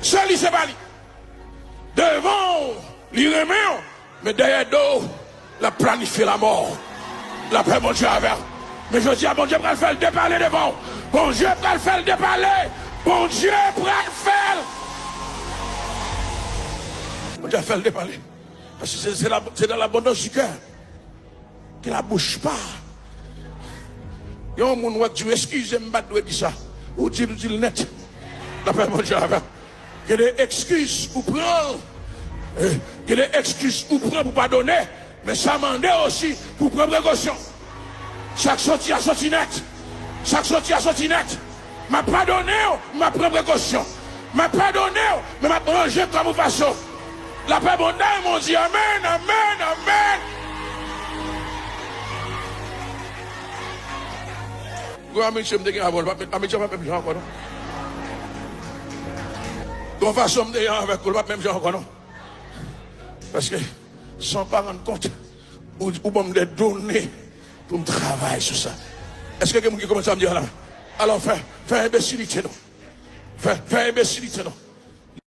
Seul, il s'est pas lui. Devant, il remet, mais derrière dos, la planifié la mort. La paix, mon Dieu, avec. Mais je dis à bon Dieu, pour le faire le déparler devant. Bon Dieu, pour le faire le déparler. Bon Dieu, pour le faire. Bon Dieu, faire le déparler. Parce que c'est dans l'abondance du cœur que la bouche part. Il y a un monde qui dit, excusez-moi, je dire ça. Ou dit le net. La paix, mon Dieu, avec. Il y a des excuses pour prendre. Il y a des excuses pour prendre, pour pardonner. Mais ça m'en aussi pour prendre précaution. Chaque sortie à sortie net. Chaque sortie à sortie net. M'a pardonné, m'a pris précaution. M'a pardonné, mais m'a rangé comme façon. La paix bon Dieu, mon Dieu, amen, amen, amen. Grand monsieur me dit avant, monsieur pas même gens encore non.Gon façon me dit avec pas même gens encore non. Parce que sans pas rendre compte ou bon me donner pour me travailler sur ça. Est-ce que quelqu'un qui commence à me dire là? Alors fais imbécilité non. Fais imbécilité non.